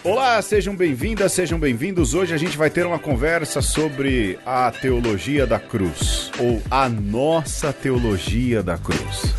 Olá, sejam bem-vindas, sejam bem-vindos. Hoje a gente vai ter uma conversa sobre a teologia da cruz, ou a nossa teologia da cruz.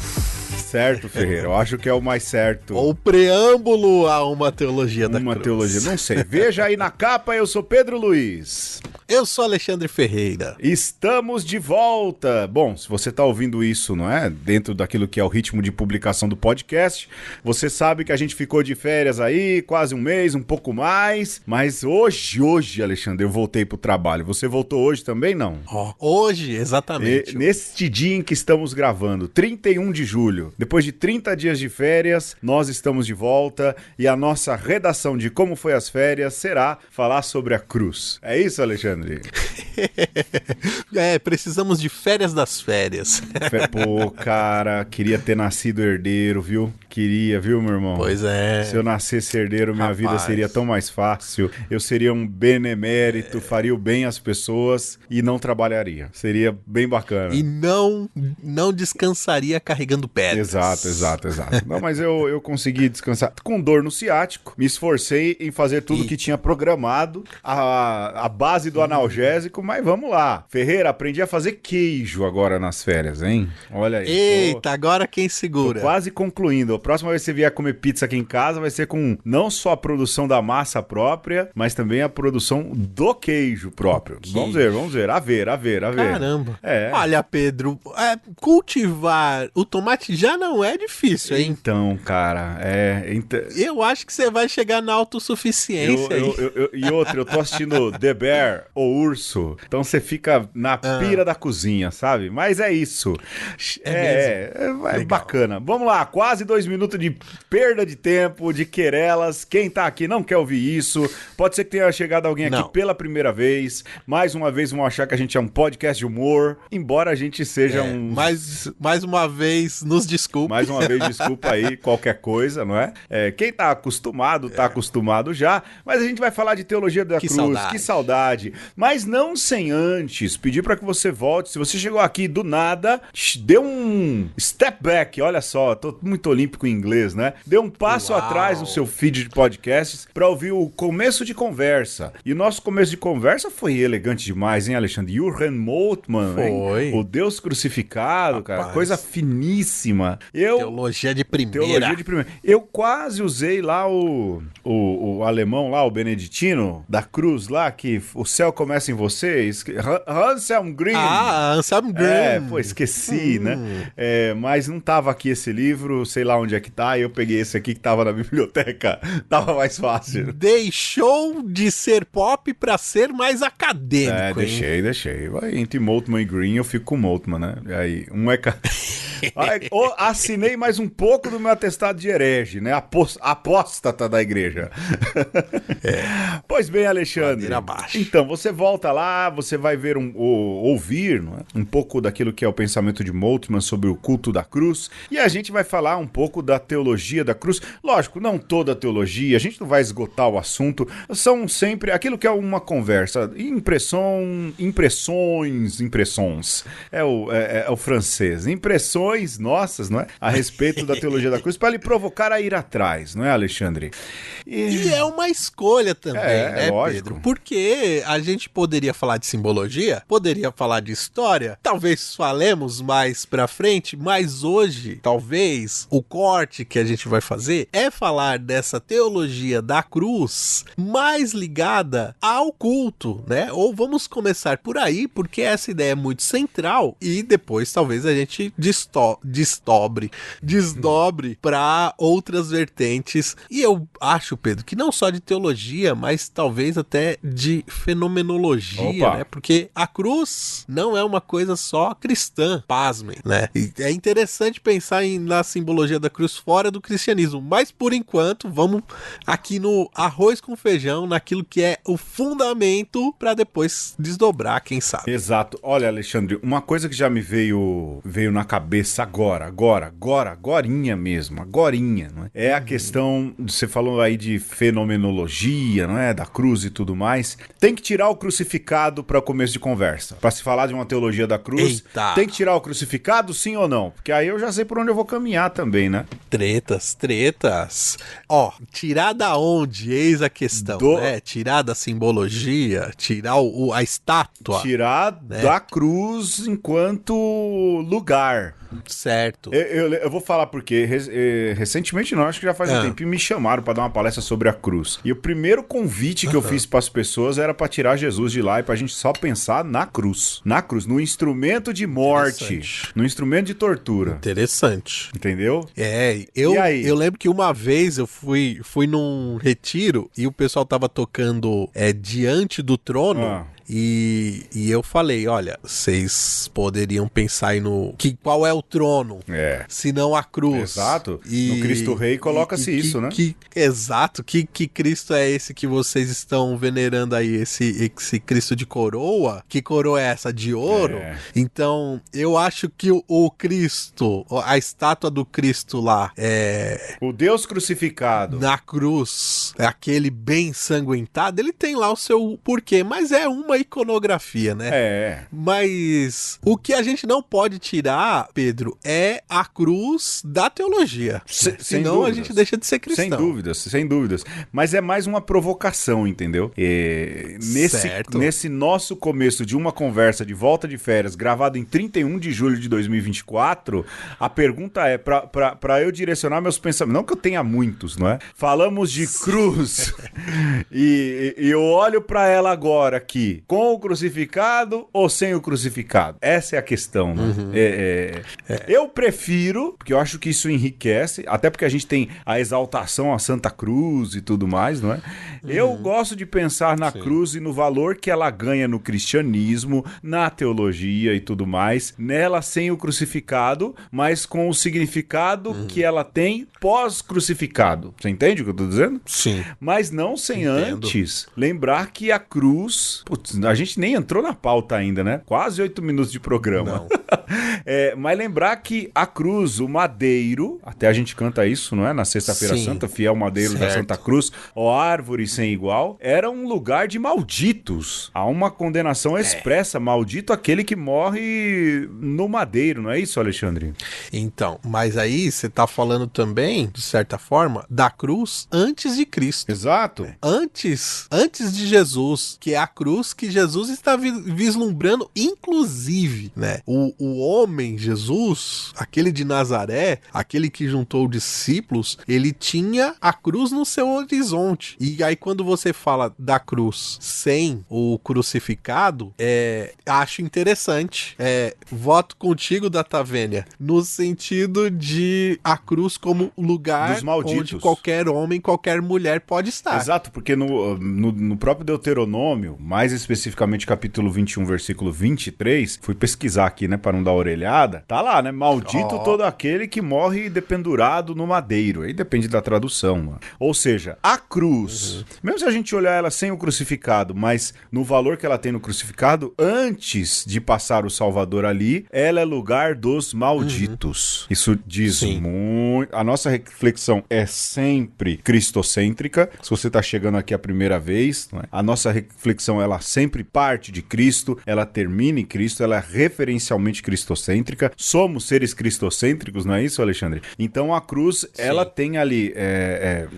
Certo, Ferreira? Eu acho que é o mais certo. Ou preâmbulo a uma teologia da cruz. Uma teologia, não sei. Veja aí na capa, eu sou Pedro Luiz. Eu sou Alexandre Ferreira. Estamos de volta. Bom, se você está ouvindo isso, não é? Dentro daquilo que é o ritmo de publicação do podcast, você sabe que a gente ficou de férias aí, quase um mês, um pouco mais. Mas hoje, Alexandre, eu voltei pro trabalho. Você voltou hoje também, não? Hoje, exatamente. Neste dia em que estamos gravando, 31 de julho, depois de 30 dias de férias, nós estamos de volta e a nossa redação de Como Foi as Férias será falar sobre a cruz. É isso, Alexandre? Precisamos de férias das férias. Pô, cara, queria ter nascido herdeiro, viu? Queria, viu, meu irmão? Pois é. Se eu nascesse herdeiro, minha vida seria tão mais fácil. Eu seria um benemérito, faria o bem às pessoas e não trabalharia. Seria bem bacana. E não descansaria carregando pedras. Exato. Não, mas eu consegui descansar com dor no ciático. Me esforcei em fazer tudo que tinha programado, a base do analgésico, mas vamos lá. Ferreira, aprendi a fazer queijo agora nas férias, hein? Olha aí. Eita, agora quem segura? Tô quase concluindo. A próxima vez que você vier comer pizza aqui em casa vai ser com não só a produção da massa própria, mas também a produção do queijo próprio. Vamos ver. A ver. Caramba. Olha, Pedro, cultivar o tomate já não é difícil, hein? Então, cara, Eu acho que você vai chegar na autossuficiência aí. E outra, eu tô assistindo The Bear, o Urso, então você fica na pira da cozinha, sabe? Mas é isso. É bacana. Vamos lá, quase 2 minutos de perda de tempo, de querelas. Quem tá aqui não quer ouvir isso. Pode ser que tenha chegado alguém aqui pela primeira vez. Mais uma vez vão achar que a gente é um podcast de humor, embora a gente seja Mais uma vez, nos desculpe. Mais uma vez, desculpa aí qualquer coisa, não é? Quem tá acostumado já, mas a gente vai falar de teologia da cruz. Saudade. Que saudade. Mas não sem antes pedir para que você volte. Se você chegou aqui do nada, dê um step back, olha só, tô muito olímpico em inglês, né? Dê um passo atrás no seu feed de podcasts para ouvir o começo de conversa. E o nosso começo de conversa foi elegante demais, hein, Alexandre? Jürgen Moltmann, foi. O Deus crucificado, cara, coisa finíssima. Teologia de primeira. Eu quase usei lá o alemão lá, o beneditino da cruz lá, que o céu começa em você, Anselm Green. Anselm Green. Esqueci, né? Mas não tava aqui esse livro, sei lá onde é que tá, eu peguei esse aqui que tava na biblioteca, tava mais fácil. Deixou de ser pop pra ser mais acadêmico, deixei. Entre Moltmann e Green eu fico com Moltmann, né? E aí, assinei mais um pouco do meu atestado de herege, né? Apóstata da igreja. Pois bem, Alexandre. Então, você volta lá, você vai ver ouvir, não é? Um pouco daquilo que é o pensamento de Moltmann sobre o culto da cruz. E a gente vai falar um pouco da teologia da cruz. Lógico, não toda a teologia, a gente não vai esgotar o assunto. São sempre aquilo que é uma conversa. Impressões. É o francês. Impressões nossas, não é? A respeito da teologia da cruz, para lhe provocar a ir atrás, não é, Alexandre? E é uma escolha também, né, lógico. Pedro? Porque a gente poderia falar de simbologia, poderia falar de história, talvez falemos mais pra frente, mas hoje, talvez, o corte que a gente vai fazer é falar dessa teologia da cruz mais ligada ao culto, né? Ou vamos começar por aí, porque essa ideia é muito central e depois talvez a gente desdobre para outras vertentes. E eu acho, Pedro, que não só de teologia, mas talvez até de fenomenologia, né? Porque a cruz não é uma coisa só cristã, pasmem, né? E é interessante pensar na simbologia da cruz fora do cristianismo, mas por enquanto vamos aqui no arroz com feijão, naquilo que é o fundamento para depois desdobrar, quem sabe. Exato. Olha, Alexandre, uma coisa que já me veio na cabeça cabeça agorinha mesmo, agorinha, não é? É a questão, você falou aí de fenomenologia, não é? Da cruz e tudo mais. Tem que tirar o crucificado para o começo de conversa. Para se falar de uma teologia da cruz, tem que tirar o crucificado, sim ou não? Porque aí eu já sei por onde eu vou caminhar também, né? Tretas. Ó, tirar da onde? Eis a questão, né? Tirar da simbologia, tirar a estátua. Tirar, né, da cruz enquanto lugar. Certo. Eu vou falar porque recentemente, não, acho que já faz um tempinho, me chamaram para dar uma palestra sobre a cruz. E o primeiro convite que eu fiz para as pessoas era para tirar Jesus de lá e pra gente só pensar na cruz. Na cruz, no instrumento de morte, no instrumento de tortura. Interessante. Entendeu? Eu lembro que uma vez eu fui num retiro e o pessoal tava tocando Diante do Trono. E eu falei, olha, vocês poderiam pensar aí qual é o trono, se não a cruz. Exato. No Cristo Rei coloca-se isso, né? Exato. Que Cristo é esse que vocês estão venerando aí? Esse Cristo de coroa? Que coroa é essa? De ouro? Então, eu acho que o Cristo, a estátua do Cristo lá, o Deus crucificado na cruz, aquele bem ensanguentado, ele tem lá o seu porquê, mas é uma iconografia, né? Mas o que a gente não pode tirar, Pedro, é a cruz da teologia. Senão a gente deixa de ser cristão. Sem dúvidas. Mas é mais uma provocação, entendeu? Nesse nosso começo de uma conversa de volta de férias, gravado em 31 de julho de 2024, a pergunta é, pra eu direcionar meus pensamentos, não que eu tenha muitos, não é? Falamos de cruz e eu olho pra ela agora aqui, com o crucificado ou sem o crucificado? Essa é a questão, né? Eu prefiro, porque eu acho que isso enriquece, até porque a gente tem a exaltação à Santa Cruz e tudo mais, não é? Eu gosto de pensar na cruz e no valor que ela ganha no cristianismo, na teologia e tudo mais, nela sem o crucificado, mas com o significado que ela tem pós-crucificado. Você entende o que eu tô dizendo? Sim. Mas não sem antes lembrar que a cruz... Putz, a gente nem entrou na pauta ainda, né? Quase 8 minutos de programa. Mas lembrar que a cruz, o madeiro, até a gente canta isso, não é? Na Sexta-feira Santa, fiel madeiro da Santa Cruz, ó árvore sem igual, era um lugar de malditos. Há uma condenação expressa, maldito aquele que morre no madeiro, não é isso, Alexandre? Então, mas aí você tá falando também, de certa forma, da cruz antes de Cristo. Exato. Antes de Jesus, que é a cruz que Jesus está vislumbrando, inclusive, né? O homem, Jesus, aquele de Nazaré, aquele que juntou discípulos, ele tinha a cruz no seu horizonte. E aí quando você fala da cruz sem o crucificado, acho interessante. Voto contigo, Datavênia, no sentido de a cruz como lugar onde qualquer homem, qualquer mulher pode estar. Exato, porque no próprio Deuteronômio, mais especificamente capítulo 21, versículo 23, fui pesquisar aqui, né, para não dar orelhada, tá lá, né, maldito todo aquele que morre dependurado no madeiro, aí depende da tradução, mano. Ou seja, a cruz, mesmo se a gente olhar ela sem o crucificado, mas no valor que ela tem no crucificado, antes de passar o Salvador ali, ela é lugar dos malditos. Isso diz muito, a nossa reflexão é sempre cristocêntrica, se você tá chegando aqui a primeira vez, não é? A nossa reflexão, ela sempre parte de Cristo, ela termina em Cristo, ela é referencialmente cristocêntrica, somos seres cristocêntricos, não é isso, Alexandre? Então a cruz, ela tem ali,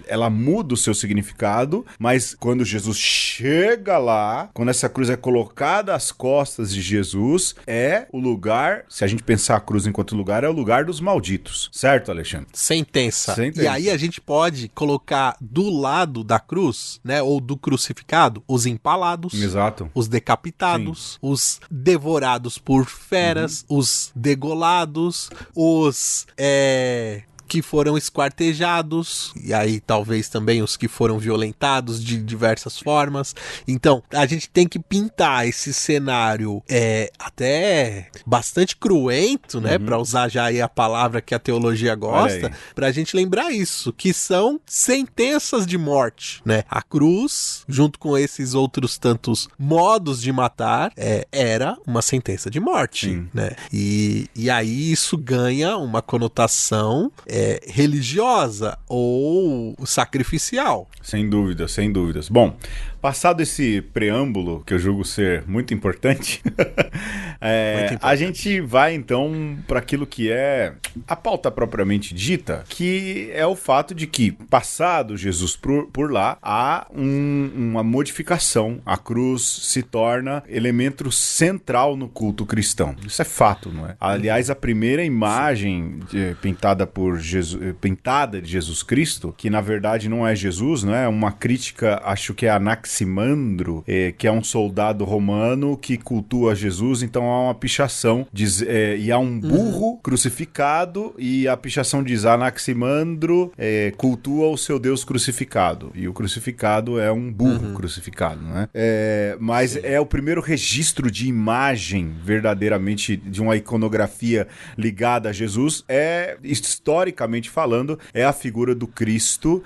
ela muda o seu significado, mas quando Jesus chega lá, quando essa cruz é colocada às costas de Jesus, é o lugar, se a gente pensar a cruz enquanto lugar, é o lugar dos malditos, certo, Alexandre? Sentença. E aí a gente pode colocar do lado da cruz, né, ou do crucificado, os empalados, exato, os decapitados, os devorados por feras, os degolados, os que foram esquartejados, e aí talvez também os que foram violentados de diversas formas. Então, a gente tem que pintar esse cenário até bastante cruento, né, para usar já aí a palavra que a teologia gosta, pra gente lembrar isso, que são sentenças de morte, né? A cruz, junto com esses outros tantos modos de matar, era uma sentença de morte, né? E aí isso ganha uma conotação religiosa ou sacrificial. Sem dúvidas, sem dúvidas. Bom, passado esse preâmbulo, que eu julgo ser muito importante, a gente vai então para aquilo que é a pauta propriamente dita, que é o fato de que, passado Jesus por lá, há uma modificação. A cruz se torna elemento central no culto cristão. Isso é fato, não é? Aliás, a primeira imagem pintada de Jesus Cristo, que na verdade não é Jesus, não é? Uma crítica, acho que é Anaximandro, que é um soldado romano que cultua Jesus, então há uma pichação, e há um burro crucificado, e a pichação diz: Anaximandro cultua o seu Deus crucificado, e o crucificado é um burro crucificado, né? Mas é o primeiro registro de imagem, verdadeiramente, de uma iconografia ligada a Jesus, historicamente falando, é a figura do Cristo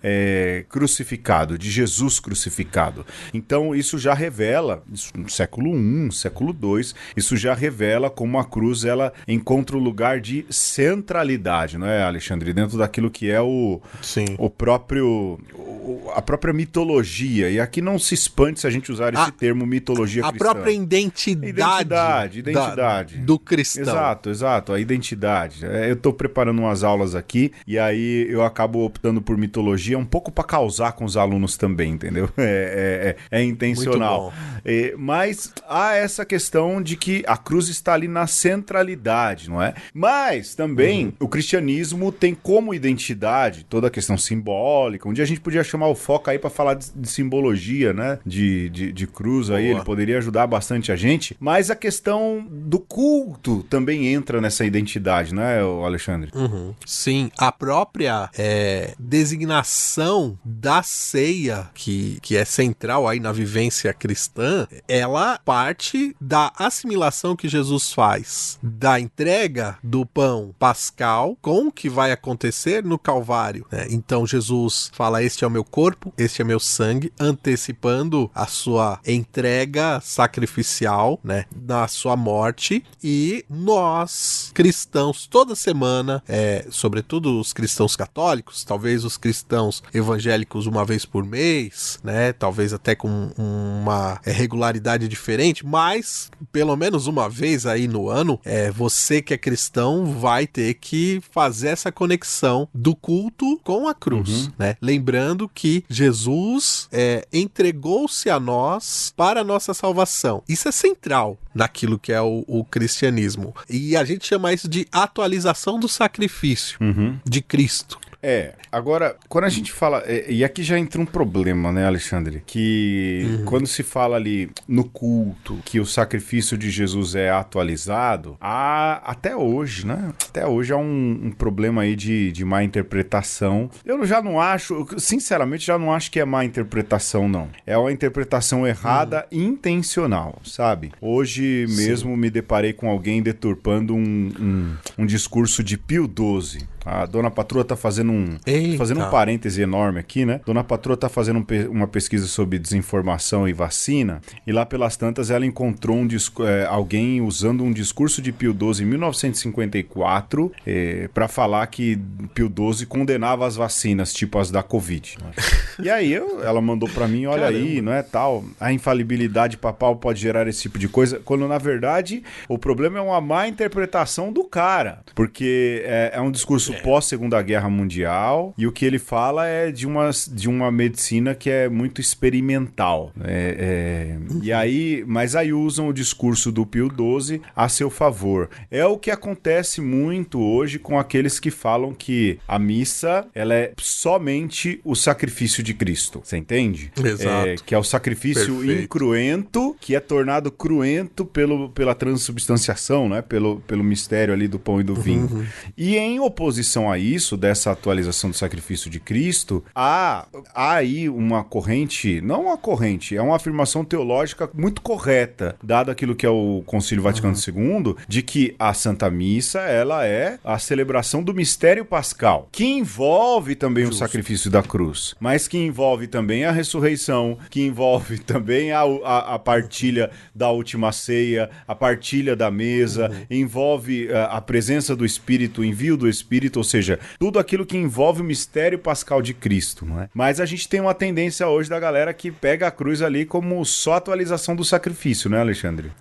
crucificado, de Jesus crucificado. Então isso já revela, no século I, século II, isso já revela como a cruz ela encontra um lugar de centralidade, não é, Alexandre? Dentro daquilo que é a própria mitologia. E aqui não se espante se a gente usar esse termo mitologia cristã. A própria identidade do cristão. Exato, a identidade. Eu estou preparando umas aulas aqui e aí eu acabo optando por mitologia um pouco para causar com os alunos também, entendeu? É intencional. Mas há essa questão de que a cruz está ali na centralidade, não é? Mas também o cristianismo tem como identidade toda a questão simbólica. Um dia a gente podia chamar o Foca aí para falar de simbologia, né? De cruz aí, ele poderia ajudar bastante a gente. Mas a questão do culto também entra nessa identidade, né, Alexandre? Sim, a própria designação da ceia, que é central aí na vivência cristã, ela parte da assimilação que Jesus faz da entrega do pão pascal com o que vai acontecer no Calvário, né? Então Jesus fala: este é o meu corpo, este é meu sangue, antecipando a sua entrega sacrificial, né, na sua morte. E nós, cristãos, toda semana, sobretudo os cristãos católicos, talvez os cristãos evangélicos uma vez por mês, né, talvez até com uma regularidade diferente, mas pelo menos uma vez aí no ano, você que é cristão vai ter que fazer essa conexão do culto com a cruz, né? Lembrando que Jesus entregou-se a nós para a nossa salvação. Isso é central naquilo que é o cristianismo. E a gente chama isso de atualização do sacrifício de Cristo. Agora, quando a gente fala... e aqui já entra um problema, né, Alexandre? Que quando se fala ali no culto, que o sacrifício de Jesus é atualizado, até hoje, né? Até hoje há um problema aí de má interpretação. Eu já não acho... Sinceramente, já não acho que é má interpretação, não. É uma interpretação errada, intencional, sabe? Hoje mesmo me deparei com alguém deturpando um discurso de Pio XII. A Dona Patroa tá fazendo um parêntese enorme aqui, né? Dona Patroa tá fazendo uma pesquisa sobre desinformação e vacina, e lá pelas tantas ela encontrou alguém usando um discurso de Pio XII em 1954 para falar que Pio XII condenava as vacinas, tipo as da Covid. Né? E aí ela mandou para mim, olha aí, não é tal, a infalibilidade papal pode gerar esse tipo de coisa, quando na verdade o problema é uma má interpretação do cara, porque é um discurso pós-Segunda Guerra Mundial, primordial, e o que ele fala é de uma medicina que é muito experimental. E aí, mas aí usam o discurso do Pio XII a seu favor. É o que acontece muito hoje com aqueles que falam que a missa, ela é somente o sacrifício de Cristo. Você entende? Exato. Que é o sacrifício incruento, que é tornado cruento pela transubstanciação, né? Pelo mistério ali do pão e do vinho. E em oposição a isso, dessa atualização do sacrifício de Cristo, há aí uma corrente, não uma corrente, é uma afirmação teológica muito correta, dado aquilo que é o Concílio Vaticano II, de que a Santa Missa, ela é a celebração do mistério pascal, que envolve também o sacrifício da cruz, mas que envolve também a ressurreição, que envolve também a partilha da última ceia, a partilha da mesa, envolve a presença do Espírito, o envio do Espírito, ou seja, tudo aquilo que envolve o mistério pascal de Cristo, não é? Mas a gente tem uma tendência hoje da galera que pega a cruz ali como só atualização do sacrifício, né, Alexandre?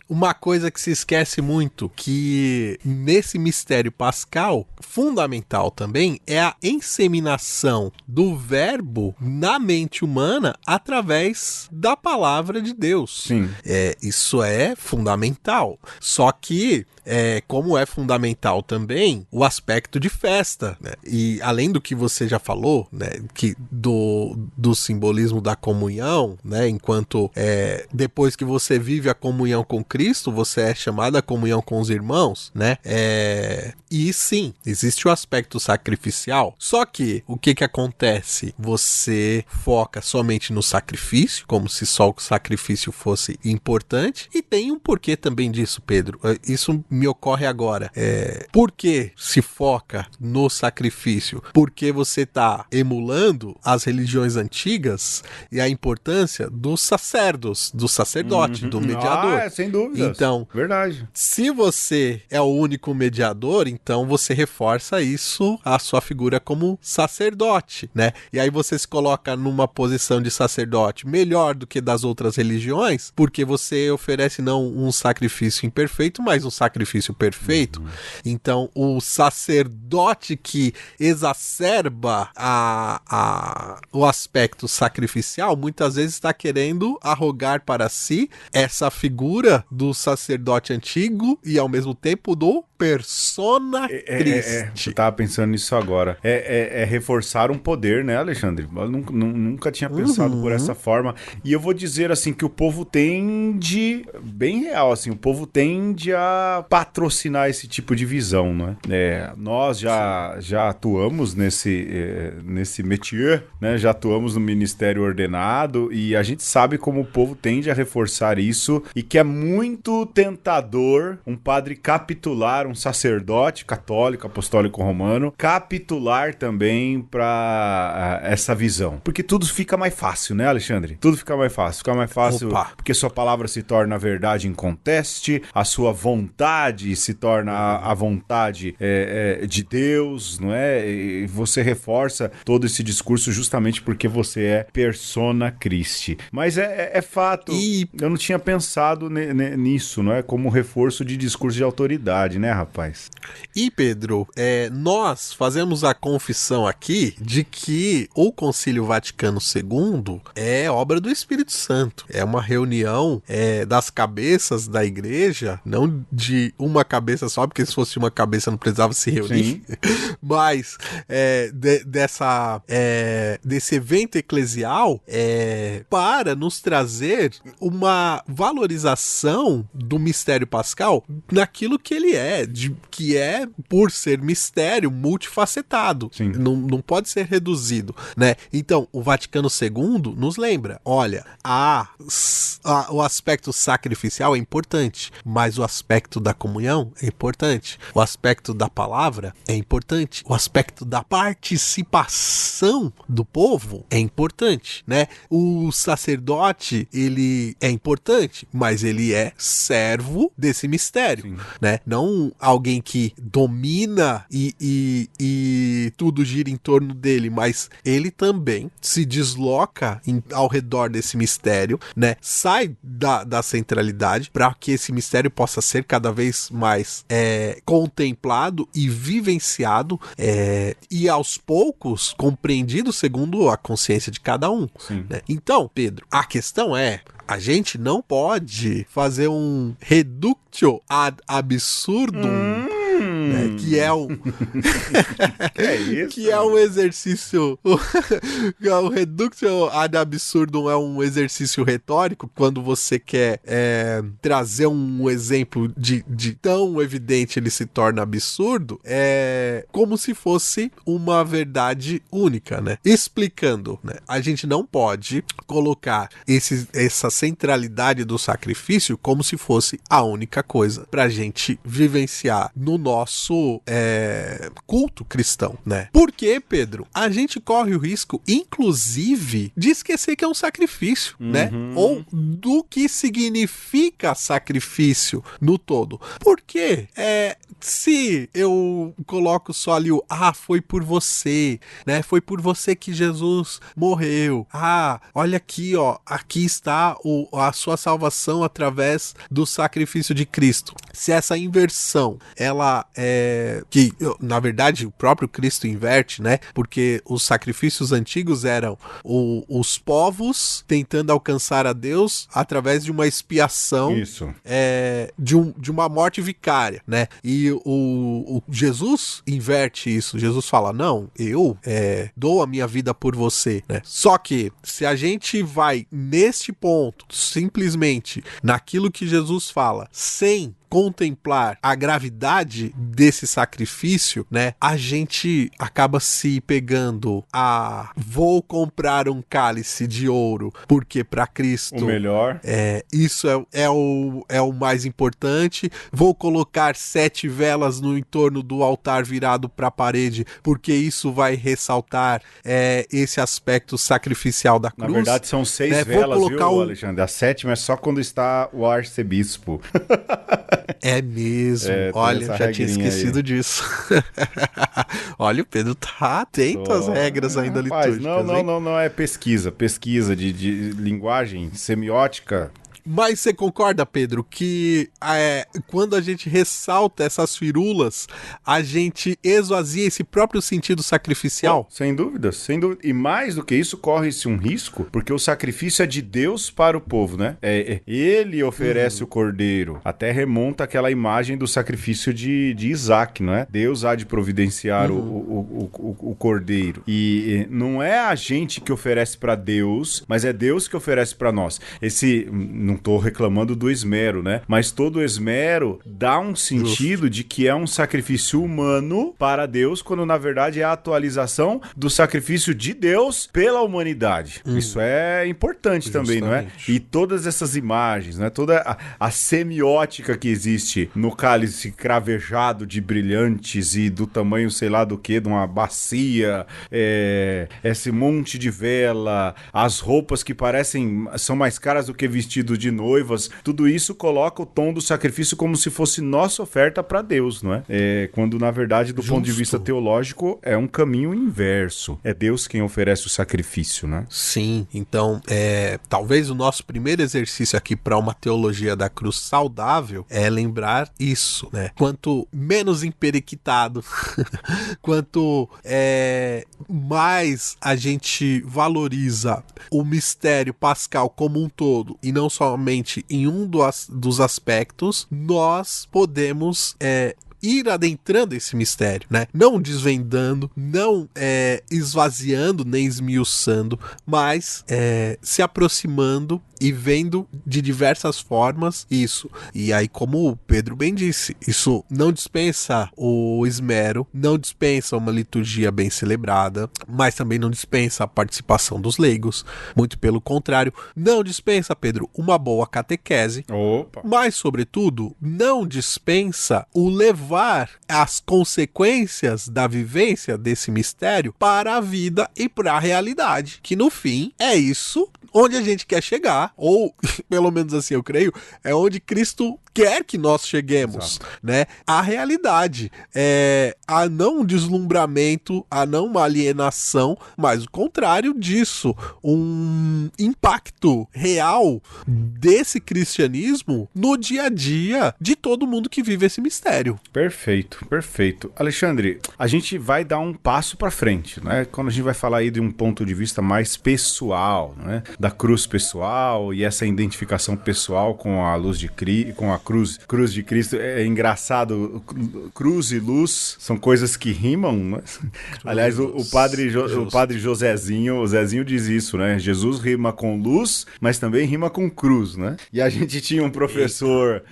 Uma coisa que se esquece muito, que nesse mistério pascal, fundamental também, é a inseminação do verbo na mente humana através da palavra de Deus. Sim. Isso é fundamental. Só que, como é fundamental também o aspecto de festa, né? E além do que você já falou, né, que do simbolismo da comunhão, né, enquanto depois que você vive a comunhão com Cristo, você é chamado a comunhão com os irmãos, né? E sim, existe o aspecto sacrificial, só que o que acontece? Você foca somente no sacrifício, como se só o sacrifício fosse importante, e tem um porquê também disso, Pedro. Isso me ocorre agora. Por que se foca no sacrifício? Porque você está emulando as religiões antigas e a importância dos sacerdote, do mediador. Sem dúvida. Então, verdade. Se você é o único mediador, então você reforça isso, a sua figura como sacerdote, né? E aí você se coloca numa posição de sacerdote melhor do que das outras religiões, porque você oferece não um sacrifício imperfeito, mas um sacrifício perfeito. Então, o sacerdote que exacerba o aspecto sacrificial, muitas vezes está querendo arrogar para si essa figura do sacerdote antigo e, ao mesmo tempo, do persona Christi. Eu tava pensando nisso agora. É reforçar um poder, né, Alexandre? Eu nunca tinha pensado por essa forma. E eu vou dizer, assim, que o povo tende, bem real, assim, o povo tende a patrocinar esse tipo de visão, não é? Nós já atuamos nesse métier, né? Já atuamos no ministério ordenado e a gente sabe como o povo tende a reforçar isso e que é muito tentador um padre capitular, um sacerdote católico, apostólico romano, capitular também para essa visão. Porque tudo fica mais fácil, né, Alexandre? Tudo fica mais fácil. Fica mais fácil porque sua palavra se torna verdade inconteste, a sua vontade se torna a vontade de Deus, não é? E você reforça todo esse discurso justamente porque você é persona Christi. Mas é fato. E eu não tinha pensado nisso, não é? Como reforço de discurso de autoridade, né, rapaz? E, Pedro, nós fazemos a confissão aqui de que o Concílio Vaticano II é obra do Espírito Santo. É uma reunião das cabeças da igreja, não de uma cabeça só, porque se fosse uma cabeça não precisava se reunir, mas desse evento eclesial para nos trazer uma valorização do mistério pascal naquilo que ele é, que é, por ser mistério, multifacetado. Não pode ser reduzido, né? Então, o Vaticano II nos lembra, olha, o aspecto sacrificial é importante, mas o aspecto da comunhão é importante, o aspecto da palavra é importante, o aspecto da participação do povo é importante, né? O sacerdote, ele é importante, mas ele é servo desse mistério, né? Não alguém que domina e tudo gira em torno dele, mas ele também se desloca ao redor desse mistério, né? Sai da centralidade para que esse mistério possa ser cada vez mais contemplado e vivenciado e aos poucos compreendido segundo a consciência de cada um. Né? Então, Pedro, a questão é: a gente não pode fazer um reductio ad absurdum, né, que é um que é um exercício o reductio ad absurdum é um exercício retórico quando você quer trazer um exemplo de tão evidente ele se torna absurdo, como se fosse uma verdade única, né? Explicando, né? A gente não pode colocar essa centralidade do sacrifício como se fosse a única coisa pra gente vivenciar no nosso culto cristão, né? Porque, Pedro, a gente corre o risco, inclusive, de esquecer que é um sacrifício, né? Ou do que significa sacrifício no todo. Porque se eu coloco só ali foi por você, né? Foi por você que Jesus morreu. Olha aqui, ó, aqui está a sua salvação através do sacrifício de Cristo. Se essa inversão, ela que na verdade o próprio Cristo inverte, né? Porque os sacrifícios antigos eram os povos tentando alcançar a Deus através de uma expiação, de uma morte vicária, né? E o Jesus inverte isso. Jesus fala: não, eu dou a minha vida por você, né? Só que se a gente vai neste ponto, simplesmente naquilo que Jesus fala, sem contemplar a gravidade desse sacrifício, né? A gente acaba se pegando vou comprar um cálice de ouro porque para Cristo o melhor, isso é o mais importante. Vou colocar 7 velas no entorno do altar virado para a parede porque isso vai ressaltar esse aspecto sacrificial da cruz. Na verdade são 6 velas, viu, Alexandre? A 7ª é só quando está o arcebispo. É mesmo. Olha, já tinha esquecido disso. Olha, o Pedro tá atento às regras ainda litúrgicas. Não, é pesquisa de linguagem semiótica. Mas você concorda, Pedro, que quando a gente ressalta essas firulas, a gente esvazia esse próprio sentido sacrificial? Sem dúvida, sem dúvida. E mais do que isso, corre-se um risco, porque o sacrifício é de Deus para o povo, né? Ele oferece o cordeiro. Até remonta aquela imagem do sacrifício de Isaac, não é? Deus há de providenciar o cordeiro. E não é a gente que oferece para Deus, mas é Deus que oferece para nós. Não tô reclamando do esmero, né? Mas todo esmero dá um sentido de que é um sacrifício humano para Deus, quando na verdade é a atualização do sacrifício de Deus pela humanidade. Isso é importante também, não é? E todas essas imagens, né? Toda a semiótica que existe no cálice cravejado de brilhantes e do tamanho sei lá do que, de uma bacia, esse monte de vela, as roupas que são mais caras do que vestido de noivas, tudo isso coloca o tom do sacrifício como se fosse nossa oferta para Deus, não é? Quando na verdade, do ponto de vista teológico, é um caminho inverso. É Deus quem oferece o sacrifício, né? Sim, então talvez o nosso primeiro exercício aqui para uma teologia da cruz saudável é lembrar isso, né? Quanto menos emperiquitado, quanto mais a gente valoriza o mistério pascal como um todo e não somente em um dos aspectos, nós podemos ir adentrando esse mistério, né? Não desvendando, não esvaziando nem esmiuçando, mas se aproximando e vendo de diversas formas isso. E aí, como o Pedro bem disse, isso não dispensa o esmero, não dispensa uma liturgia bem celebrada, mas também não dispensa a participação dos leigos, muito pelo contrário, não dispensa, Pedro, uma boa catequese. Opa. Mas, sobretudo, não dispensa o levar as consequências da vivência desse mistério para a vida e para a realidade, que no fim é isso onde a gente quer chegar, ou pelo menos assim eu creio, é onde Cristo quer que nós cheguemos, né? A realidade é a não um deslumbramento, a não uma alienação, mas o contrário disso, um impacto real desse cristianismo no dia a dia de todo mundo que vive esse mistério. Perfeito, perfeito. Alexandre, a gente vai dar um passo para frente, né? Quando a gente vai falar aí de um ponto de vista mais pessoal, né? Da cruz pessoal e essa identificação pessoal com a luz de Cristo, com a cruz de Cristo. É engraçado, cruz e luz são coisas que rimam, né? Aliás, o padre Josézinho, o Zezinho diz isso, né? Jesus rima com luz, mas também rima com cruz, né? E a gente tinha um professor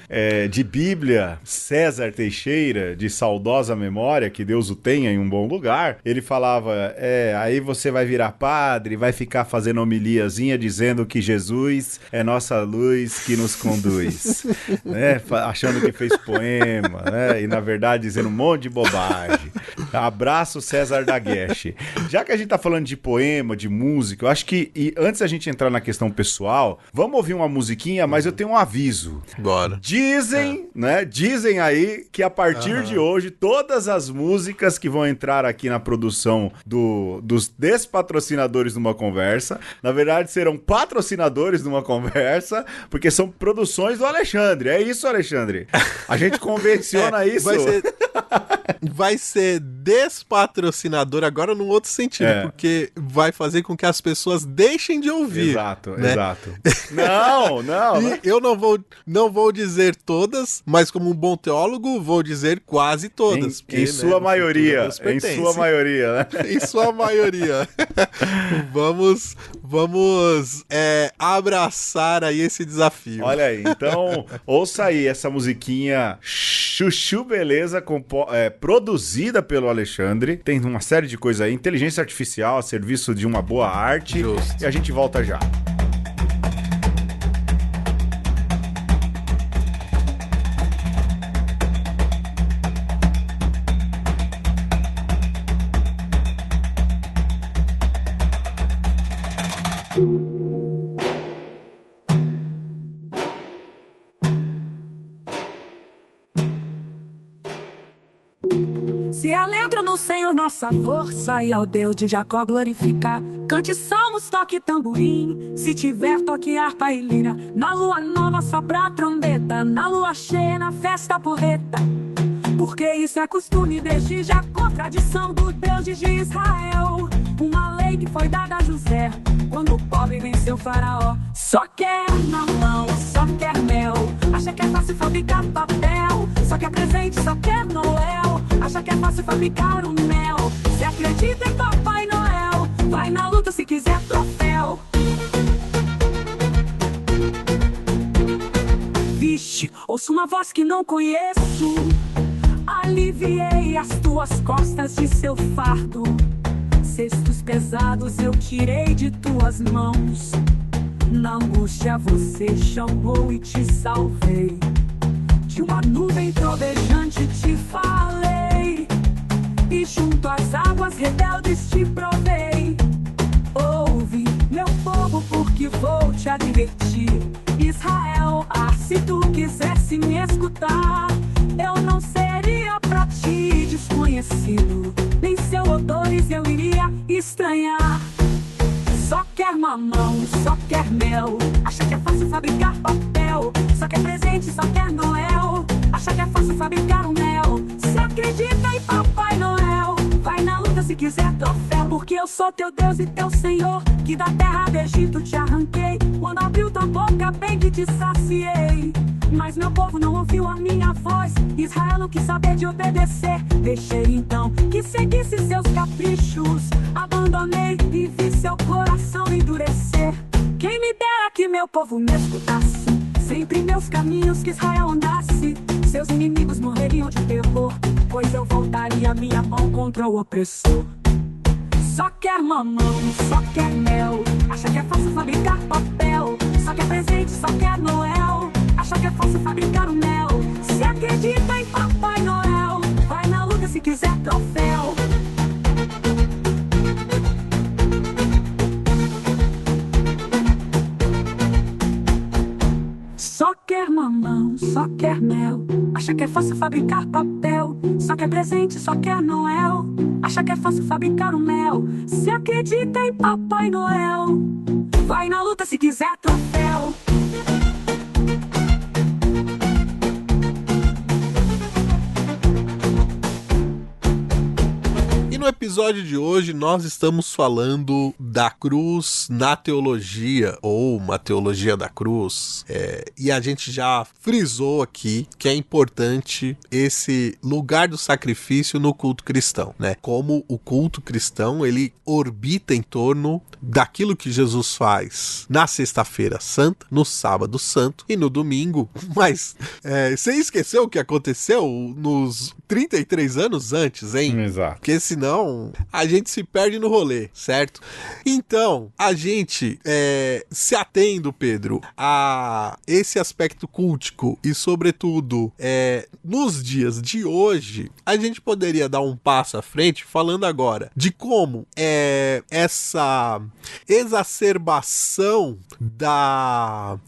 de Bíblia, César Teixeira, de saudosa memória, que Deus o tenha em um bom lugar. Ele falava, aí você vai virar padre, vai ficar fazendo homiliazinha dizendo que Jesus é nossa luz que nos conduz, né? Achando que fez poema, né? E na verdade dizendo um monte de bobagem. Abraço, César Dagueche. Já que a gente tá falando de poema, de música, eu acho que antes da gente entrar na questão pessoal, vamos ouvir uma musiquinha, mas eu tenho um aviso. Bora. Dizem, né? Dizem aí que a partir de hoje, todas as músicas que vão entrar aqui na produção dos despatrocinadores de uma conversa, na verdade serão patrocinadores de uma conversa, porque são produções do Alexandre. É isso, Alexandre? A gente convenciona isso. Vai ser despatrocinador agora num outro sentido, porque vai fazer com que as pessoas deixem de ouvir. Exato, né? Exato. Não. Eu não vou dizer todas, mas como um bom teólogo, vou dizer quase todas. Em sua maioria. Em sua maioria, né? Em sua maioria. Vamos abraçar aí esse desafio. Olha aí, então ouça aí essa musiquinha Chuchu Beleza, produzida pelo Alexandre. Tem uma série de coisas aí, inteligência artificial a serviço de uma boa arte. Justo. E a gente volta já. Se alentra no Senhor nossa força e ao Deus de Jacó glorificar. Cante salmos, toque tamborim, se tiver toque harpa e lira. Na lua nova sopra a trombeta, na lua cheia na festa porreta. Porque isso é costume desde Jacó, tradição do Deus de Israel. Uma lei que foi dada a José, quando o pobre venceu o faraó. Só quer mamão, só quer mel, acha que é fácil fabricar papel. Só quer presente, só quer Noel, acha que é fácil fabricar um mel. Se acredita em Papai Noel, vai na luta se quiser troféu. Vixe, ouço uma voz que não conheço. Aliviei as tuas costas de seu fardo. Cestos pesados eu tirei de tuas mãos. Na angústia você chamou e te salvei. De uma nuvem trovejante te falei, e junto às águas rebeldes te provei. Ouve, meu povo, porque vou te advertir. Israel, se tu quisesse me escutar, eu não seria pra ti desconhecido, nem seu odores eu iria estranhar. Só quer mamão, só quer mel, acha que é fácil fabricar papel. Só quer presente, só quer Noel, acha que é fácil fabricar um mel. Se acredita em Papai Noel, vai na luta se quiser troféu. Porque eu sou teu Deus e teu Senhor, que da terra do Egito te arranquei. Quando abriu tua boca bem que te saciei. Mas meu povo não ouviu a minha voz, Israel não quis saber de obedecer. Deixei então que seguisse seus caprichos, abandonei e vi seu coração endurecer. Quem me dera que meu povo me escutasse, sempre em meus caminhos que Israel andasse. Seus inimigos morreriam de terror, pois eu voltaria minha mão contra o opressor. Só quer mamão, só quer mel, acha que é fácil fabricar papel. Só quer presente, só quer Noel, acha que é fácil fabricar um mel. Se acredita em Papai Noel, vai na luta se quiser troféu. Só quer mamão, só quer mel. Acha que é fácil fabricar papel, só quer presente, só quer Noel. Acha que é fácil fabricar o mel, se acredita em Papai Noel. Vai na luta se quiser troféu. No episódio de hoje nós estamos falando da cruz na teologia, ou uma teologia da cruz, e a gente já frisou aqui que é importante esse lugar do sacrifício no culto cristão, né? Como o culto cristão, ele orbita em torno daquilo que Jesus faz na sexta-feira santa, no sábado santo e no domingo, mas você esqueceu o que aconteceu nos 33 anos antes, hein? Exato. Porque senão a gente se perde no rolê, certo? Então, a gente se atendo, Pedro, a esse aspecto cultico e, sobretudo, nos dias de hoje, a gente poderia dar um passo à frente falando agora de como essa exacerbação da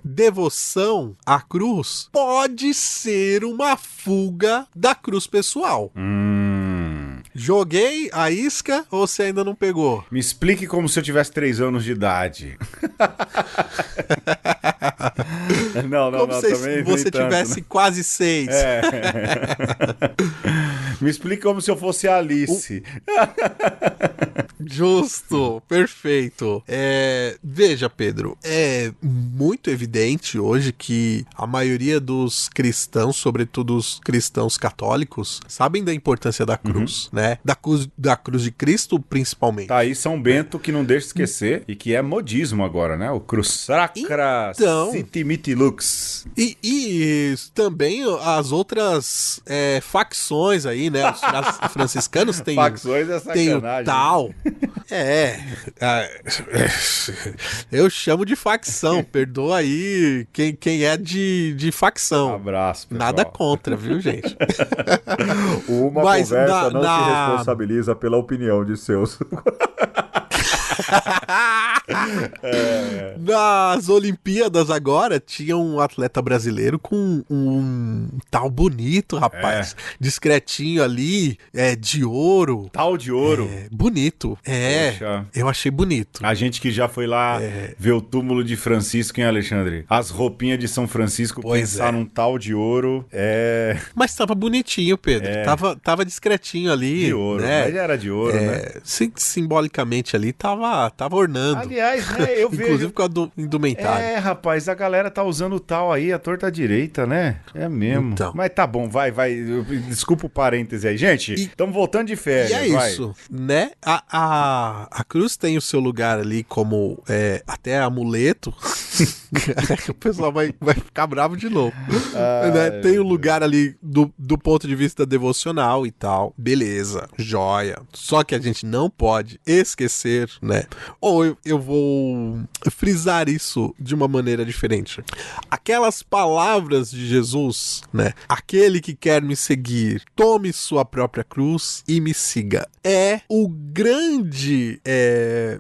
devoção à cruz pode ser uma fuga da cruz pessoal. Joguei a isca ou você ainda não pegou? Me explique como se eu tivesse 3 anos de idade. Não, como se também você tivesse tanto, né? quase 6. Me explique como se eu fosse a Alice. Justo, perfeito. Veja, Pedro, é muito evidente hoje que a maioria dos cristãos, sobretudo os cristãos católicos, sabem da importância da cruz, né? Da cruz de Cristo, principalmente. Tá aí São Bento, que não deixa esquecer, e que é modismo agora, né? O Cruz Sacra Sitimiti Lux. E também as outras facções aí, né? Os franciscanos têm facções é tem o tal. Eu chamo de facção. Perdoa aí quem é de facção. Um abraço, pessoal. Nada contra, viu, gente? Uma Mas conversa não se responsabiliza pela opinião de seus... Nas Olimpíadas agora tinha um atleta brasileiro com um tal bonito, rapaz, discretinho ali, de ouro. Tal de ouro. Bonito. Poxa. Eu achei bonito. A gente que já foi lá ver o túmulo de Francisco, hein, Alexandre? As roupinhas de São Francisco, pensar num tal de ouro Mas tava bonitinho, Pedro. Tava discretinho ali. De ouro, né? Mas era de ouro, né? Simbolicamente ali tava ornando. Aliás, né, eu vejo... Inclusive com a indumentária. Rapaz, a galera tá usando o tal aí, a torta direita, né? É mesmo. Então. Mas tá bom, vai. Desculpa o parêntese aí. Gente, estamos voltando de férias, vai. Isso, né? A cruz tem o seu lugar ali como até amuleto. O pessoal vai ficar bravo de novo. Né? Tem um lugar ali do ponto de vista devocional e tal. Beleza, joia. Só que a gente não pode esquecer, né? Ou eu vou frisar isso de uma maneira diferente. Aquelas palavras de Jesus, né? Aquele que quer me seguir, tome sua própria cruz e me siga. É o grande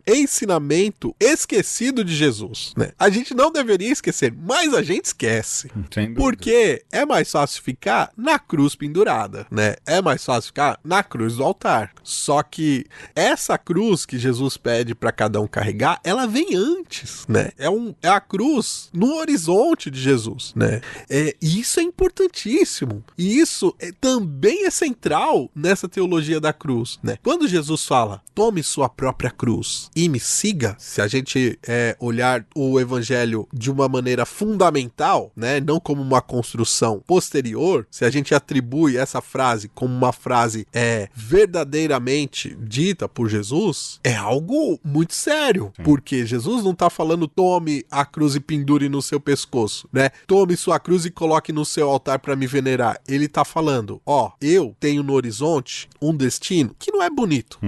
ensinamento esquecido de Jesus, né? A gente não deveria esquecer, mas a gente esquece. Porque é mais fácil ficar na cruz pendurada, né? É mais fácil ficar na cruz do altar. Só que essa cruz que Jesus pede para cada um carregar, ela vem antes, né? É a cruz no horizonte de Jesus, né? E isso é importantíssimo. E isso também é central nessa teologia da cruz, né? Quando Jesus fala, tome sua própria cruz e me siga, se a gente olhar o evangelho de uma maneira fundamental, né? Não como uma construção posterior, se a gente atribui essa frase como uma frase verdadeiramente dita por Jesus, é algo muito sério, porque Jesus não está falando tome a cruz e pendure no seu pescoço, né? Tome sua cruz e coloque no seu altar para me venerar. Ele está falando, eu tenho no horizonte um destino que não é bonito,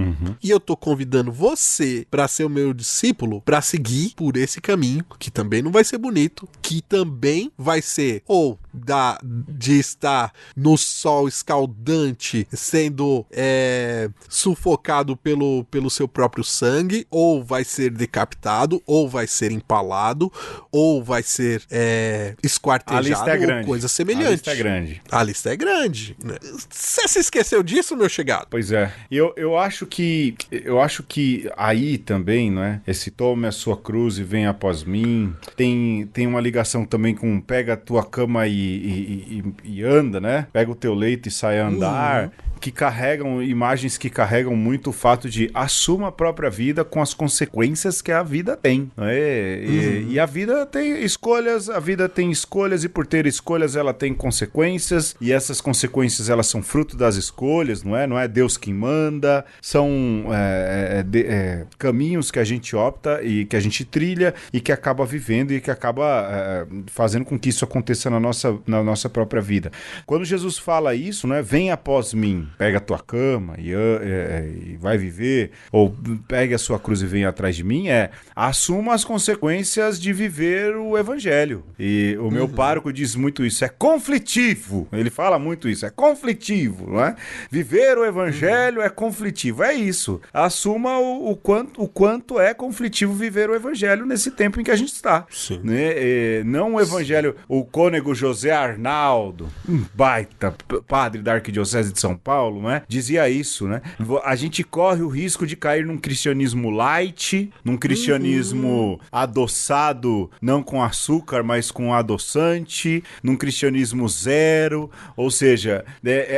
e eu tô convidando você para ser o meu discípulo, para seguir por esse caminho, que também não vai ser bonito, que também vai ser de estar no sol escaldante, sendo sufocado pelo seu próprio sangue, ou vai ser decapitado, ou vai ser empalado, ou vai ser esquartejado, ou coisa semelhante. A lista é grande. A lista é grande. Você se esqueceu disso, meu chegado? Pois é. Eu acho que aí também, não é? Esse tome a sua cruz e vem após mim, tem uma ligação também com pega a tua cama e anda, né? Pega o teu leito e sai a andar. Que carregam imagens que carregam muito o fato de assuma a própria vida com as consequências que a vida tem, não é? E a vida tem escolhas, e por ter escolhas ela tem consequências, e essas consequências elas são fruto das escolhas, não é? Não é Deus quem manda, são caminhos que a gente opta e que a gente trilha e que acaba vivendo e que acaba fazendo com que isso aconteça na nossa própria vida. Quando Jesus fala isso, não é? Vem após mim, pega a tua cama e vai viver, ou pegue a sua cruz e vem atrás de mim, assuma as consequências de viver o evangelho. E o meu pároco diz muito isso, é conflitivo, ele fala muito isso, é conflitivo, não é? Viver o evangelho é conflitivo, é isso. Assuma o quanto é conflitivo viver o evangelho nesse tempo em que a gente está. Sim. Né? Não o evangelho, o cônego José Arnaldo, baita padre da Arquidiocese de São Paulo, não é? Dizia isso, né? A gente corre o risco de cair num cristianismo light, num cristianismo adoçado, não com açúcar, mas com adoçante, num cristianismo zero, ou seja,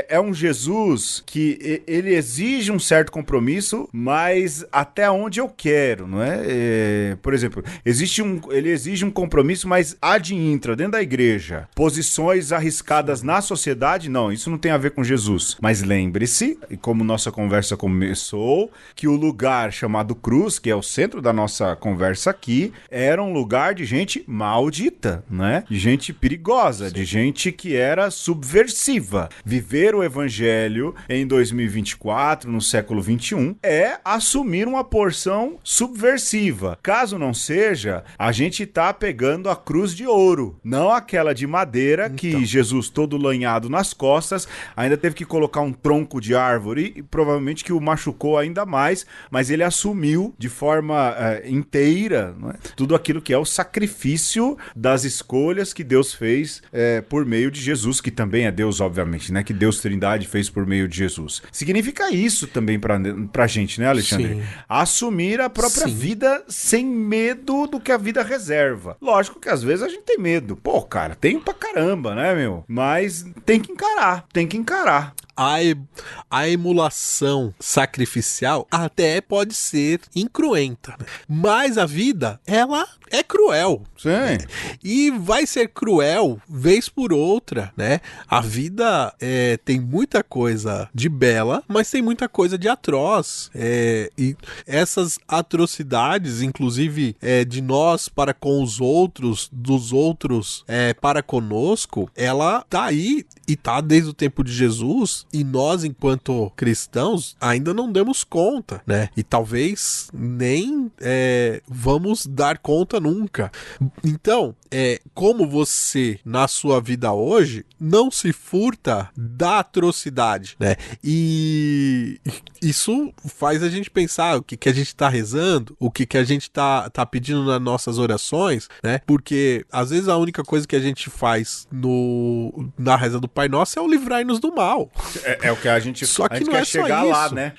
é um Jesus que ele exige um certo compromisso, mas até onde eu quero, não é? Por exemplo, ele exige um compromisso, mas ad intra, dentro da igreja, posições arriscadas na sociedade, não, isso não tem a ver com Jesus, mas lembre-se, e como nossa conversa começou, que o lugar chamado cruz, que é o centro da nossa conversa aqui, era um lugar de gente maldita, né? De gente perigosa, sim, de gente que era subversiva. Viver o evangelho em 2024, no século 21, é assumir uma porção subversiva. Caso não seja, a gente tá pegando a cruz de ouro, não aquela de madeira que Jesus, todo lanhado nas costas, ainda teve que colocar um tronco de árvore e provavelmente que o machucou ainda mais, mas ele assumiu de forma inteira, não é? Tudo aquilo que é o sacrifício das escolhas que Deus fez por meio de Jesus, que também é Deus, obviamente, né? Que Deus Trindade fez por meio de Jesus. Significa isso também pra gente, né, Alexandre? Sim. Assumir a própria vida sem medo do que a vida reserva. Lógico que às vezes a gente tem medo. Pô, cara, tem pra caramba, né, meu? Mas tem que encarar. A emulação sacrificial até pode ser incruenta, mas a vida, ela é cruel. Sim. E vai ser cruel vez por outra, né? A vida tem muita coisa de bela, mas tem muita coisa de atroz. E essas atrocidades, inclusive de nós para com os outros, dos outros para conosco, ela tá aí e tá desde o tempo de Jesus, e nós, enquanto cristãos, ainda não demos conta, né? E talvez nem vamos dar conta nunca. Então, como você, na sua vida hoje, não se furta da atrocidade, né? E isso faz a gente pensar o que a gente tá rezando, o que a gente tá pedindo nas nossas orações, né? Porque, às vezes, a única coisa que a gente faz na reza do Pai Nosso é o livrai-nos do mal. É o que a gente, só que a gente não quer chegar lá, né?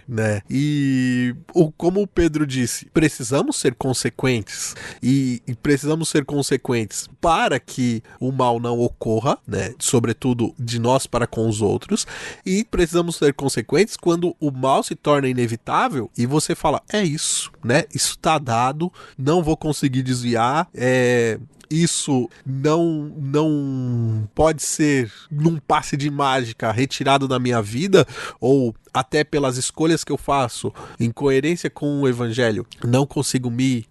Né? E como o Pedro disse, precisamos ser consequentes e precisamos ser consequentes para que o mal não ocorra, né? Sobretudo de nós para com os outros, e precisamos ser consequentes quando o mal se torna inevitável e você fala, é isso, né? Isso tá dado, não vou conseguir desviar, isso não pode ser num passe de mágica retirado da minha vida, ou até pelas escolhas que eu faço em coerência com o evangelho, não consigo me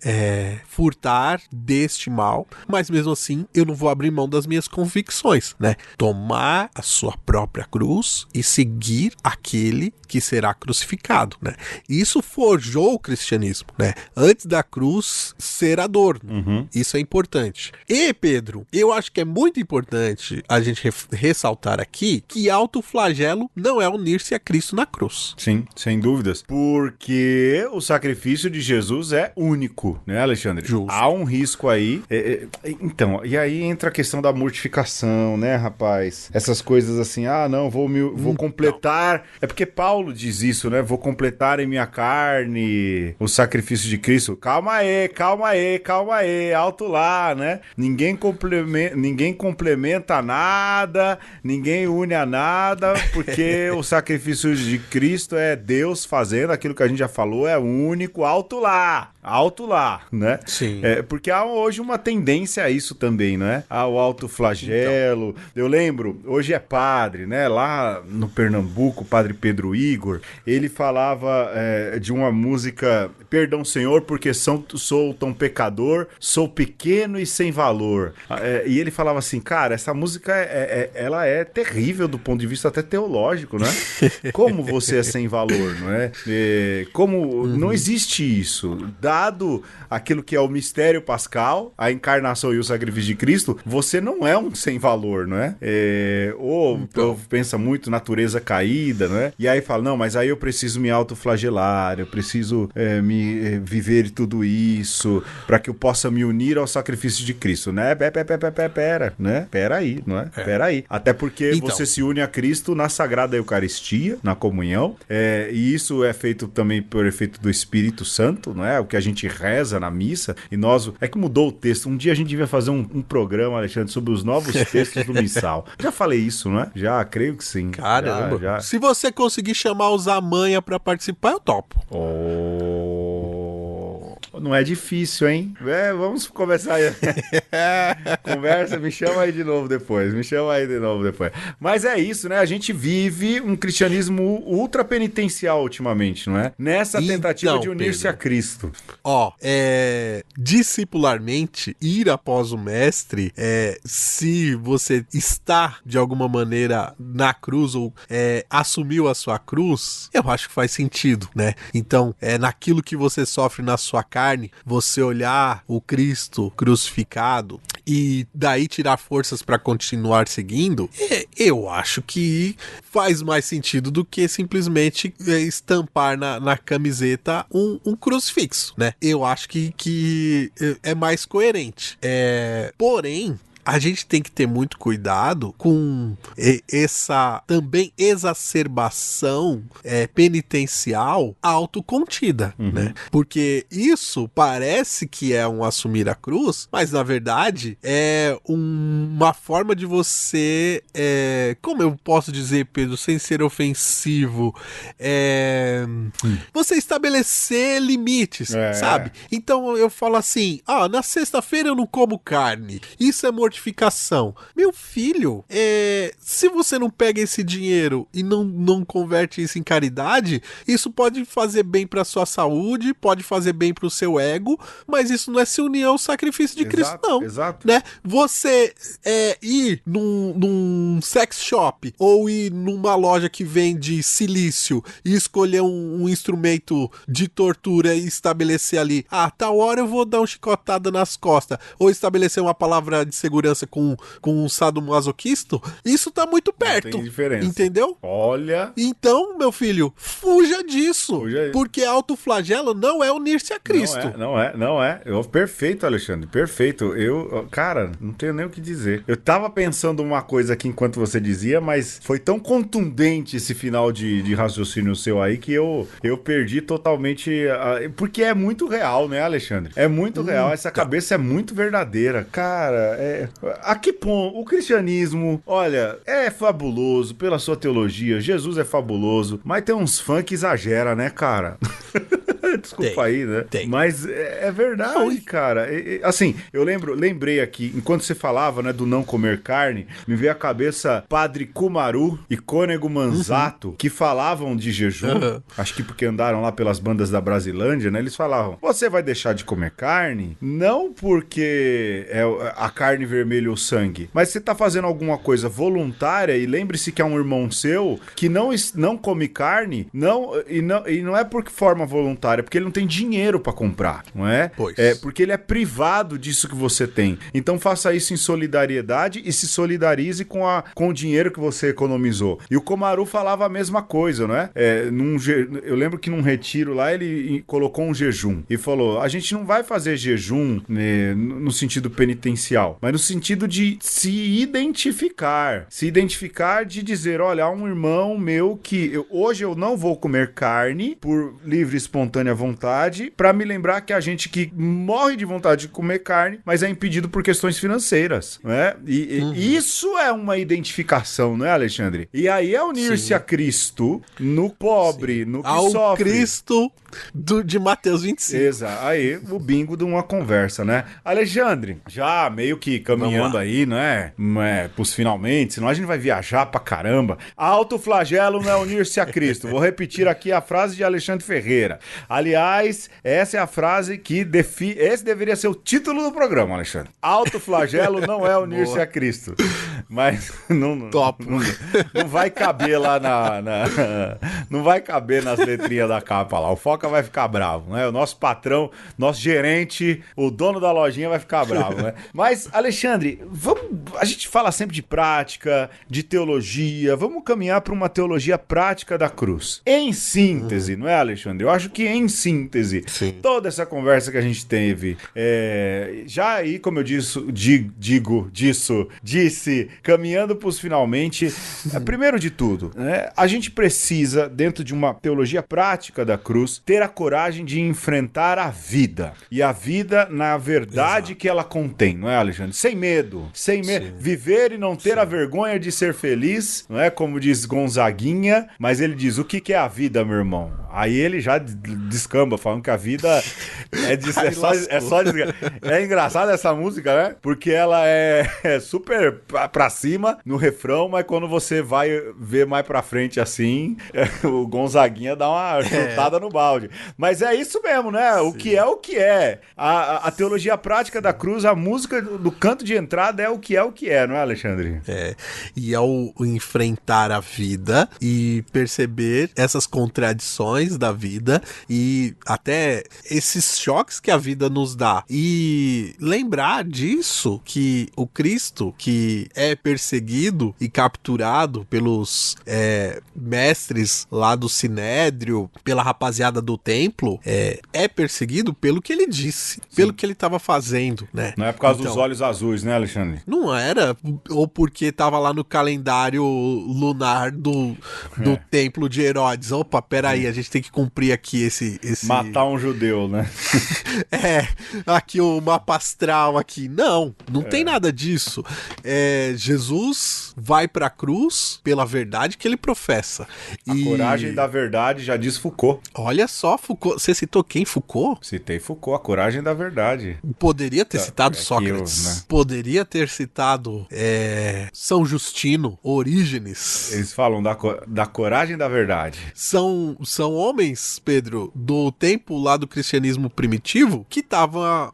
furtar deste mal, mas mesmo assim eu não vou abrir mão das minhas convicções, né? Tomar a sua própria cruz e seguir aquele que será crucificado, né? Isso forjou o cristianismo, né? Antes da cruz ser a dor. Isso é importante. E, Pedro, eu acho que é muito importante a gente ressaltar aqui que autoflagelo não é unir-se a Cristo na cruz. Sim, sem dúvidas. Porque o sacrifício de Jesus é único, né, Alexandre? Justo. Há um risco aí. Então, e aí entra a questão da mortificação, né, rapaz? Essas coisas assim, não, vou completar. É porque Paulo diz isso, né? Vou completar em minha carne o sacrifício de Cristo. Calma aí, alto lá, né? Ninguém complementa nada, ninguém une a nada, porque o sacrifício de Cristo é Deus fazendo aquilo que a gente já falou, é único, alto lá, né? Sim. Porque há hoje uma tendência a isso também, né? Ao autoflagelo. Então. Eu lembro, hoje é padre, né? Lá no Pernambuco, o padre Pedro Igor, ele falava de uma música, perdão, Senhor, porque sou tão pecador, sou pequeno e sem valor. E ele falava assim, cara, essa música ela é terrível do ponto de vista até teológico, né? Como você é sem valor, não é? Como não existe isso. Dado aquilo que é o mistério pascal, a encarnação e o sacrifício de Cristo, você não é um sem valor, não é? Ou pensa muito natureza caída, não é? E aí fala, não, mas aí eu preciso me autoflagelar, eu preciso viver tudo isso para que eu possa me unir ao sacrifício de Cristo, né? Pera aí, não é? Pera aí. Até porque você se une a Cristo na Sagrada Eucaristia, na comunhão, e isso é feito também por efeito do Espírito Santo, não é? O que a gente reza na missa, e nós... É que mudou o texto. Um dia a gente devia fazer um programa, Alexandre, sobre os novos textos do missal. Já falei isso, não é? Já, creio que sim. Caramba. Já. Se você conseguir chamar os Amanha pra participar, eu topo. Não é difícil, hein? Vamos conversar aí. Conversa, me chama aí de novo depois. Mas é isso, né? A gente vive um cristianismo ultra penitencial ultimamente, não é? Nessa tentativa de unir-se a Cristo. Discipularmente, ir após o mestre, se você está de alguma maneira na cruz ou assumiu a sua cruz, eu acho que faz sentido, né? Então, naquilo que você sofre na sua carne, você olhar o Cristo crucificado e daí tirar forças para continuar seguindo, eu acho que faz mais sentido do que simplesmente estampar na camiseta um crucifixo, né? Eu acho que é mais coerente. Porém, a gente tem que ter muito cuidado com essa também exacerbação penitencial autocontida, né? Porque isso parece que é um assumir a cruz, mas na verdade é uma forma de você, como eu posso dizer, Pedro, sem ser ofensivo, você estabelecer limites, sabe? Então eu falo assim, na sexta-feira eu não como carne, isso é mortificação. Meu filho, se você não pega esse dinheiro e não converte isso em caridade, isso pode fazer bem para sua saúde, pode fazer bem para o seu ego, mas isso não é se unir ao sacrifício de Cristo, não. Exato. Né? Você ir num sex shop ou ir numa loja que vende silício e escolher um instrumento de tortura e estabelecer ali, tal hora eu vou dar uma chicotada nas costas, ou estabelecer uma palavra de segurança com um sadomasoquista, isso tá muito perto. Não tem diferença. Entendeu? Olha. Então, meu filho, fuja disso. Porque autoflagelo não é unir-se a Cristo. Não é. Perfeito, Alexandre, perfeito. Cara, não tenho nem o que dizer. Eu tava pensando uma coisa aqui enquanto você dizia, mas foi tão contundente esse final de raciocínio seu aí que eu perdi totalmente. Porque é muito real, né, Alexandre? É muito real. Essa cabeça é muito verdadeira. Cara, a que ponto o cristianismo, olha, é fabuloso pela sua teologia, Jesus é fabuloso, mas tem uns fãs que exagera, né, cara? Desculpa aí, né? Mas é verdade, cara. Assim, eu lembrei aqui, enquanto você falava, né, do não comer carne, me veio à cabeça Padre Kumaru e Cônego Manzato, que falavam de jejum, acho que porque andaram lá pelas bandas da Brasilândia, né? Eles falavam, você vai deixar de comer carne? Não porque é a carne vermelha ou sangue, mas você tá fazendo alguma coisa voluntária, e lembre-se que é um irmão seu que não come carne, e não é por forma voluntária, porque ele não tem dinheiro para comprar, não é? Pois. É porque ele é privado disso que você tem. Então faça isso em solidariedade e se solidarize com o dinheiro que você economizou. E o Komaru falava a mesma coisa, não é? Eu lembro que num retiro lá ele colocou um jejum e falou, a gente não vai fazer jejum, né, no sentido penitencial, mas no sentido de se identificar de dizer, olha, há um irmão meu que hoje eu não vou comer carne por livre e espontânea vontade, para me lembrar que a gente que morre de vontade de comer carne, mas é impedido por questões financeiras, não é? E isso é uma identificação, não é, Alexandre? E aí é unir-se a Cristo no pobre, no que ao sofre. Cristo de Mateus 25. Exato. Aí o bingo de uma conversa, né? Alexandre, já meio que caminhando aí, não é? Pros finalmente, senão a gente vai viajar pra caramba. Autoflagelo não é unir-se a Cristo. Vou repetir aqui a frase de Alexandre Ferreira. Aliás, essa é a frase que esse deveria ser o título do programa, Alexandre. Autoflagelo não é unir-se a Cristo. Mas não vai caber lá não vai caber nas letrinhas da capa lá. O Foca vai ficar bravo, né? O nosso patrão, nosso gerente, o dono da lojinha vai ficar bravo, né? Mas, Alexandre, a gente fala sempre de prática, de teologia, vamos caminhar para uma teologia prática da cruz. Em síntese, não é, Alexandre? Eu acho que em síntese, sim, toda essa conversa que a gente teve, já aí, como eu disse, caminhando para os finalmente, primeiro de tudo, né, a gente precisa, dentro de uma teologia prática da cruz, ter a coragem de enfrentar a vida. E a vida na verdade que ela contém, não é, Alexandre? Sem medo. Viver e não ter a vergonha de ser feliz, não é? Como diz Gonzaguinha, mas ele diz, o que é a vida, meu irmão? Aí ele já descamba, falando que a vida é engraçado essa música, né? Porque ela é super pra cima no refrão, mas quando você vai ver mais pra frente assim, o Gonzaguinha dá uma chutada no balde. Mas é isso mesmo, né? Sim. O que é o que é. A teologia prática da cruz, a música do canto de entrada é o que é, não é, Alexandre? E ao enfrentar a vida e perceber essas contradições da vida e até esses choques que a vida nos dá e lembrar disso, que o Cristo que é perseguido e capturado pelos mestres lá do Sinédrio, pela rapaziada do templo, é perseguido pelo que ele disse, pelo que ele estava fazendo, né? Não é por causa dos olhos azuis, né, Alexandre? Não era, ou porque estava lá no calendário lunar do templo de Herodes. Opa, peraí, a gente tem que cumprir aqui esse... Matar um judeu, né? Aqui o mapa astral aqui. Não tem nada disso. Jesus vai pra cruz pela verdade que ele professa. A coragem da verdade, já diz Foucault. Olha só, Foucault. Você citou quem? Foucault? Citei Foucault, a coragem da verdade. Poderia ter citado Sócrates. Né? Poderia ter citado São Justino, Orígenes. Eles falam da coragem da verdade. São homens, Pedro, do tempo lá do cristianismo primitivo que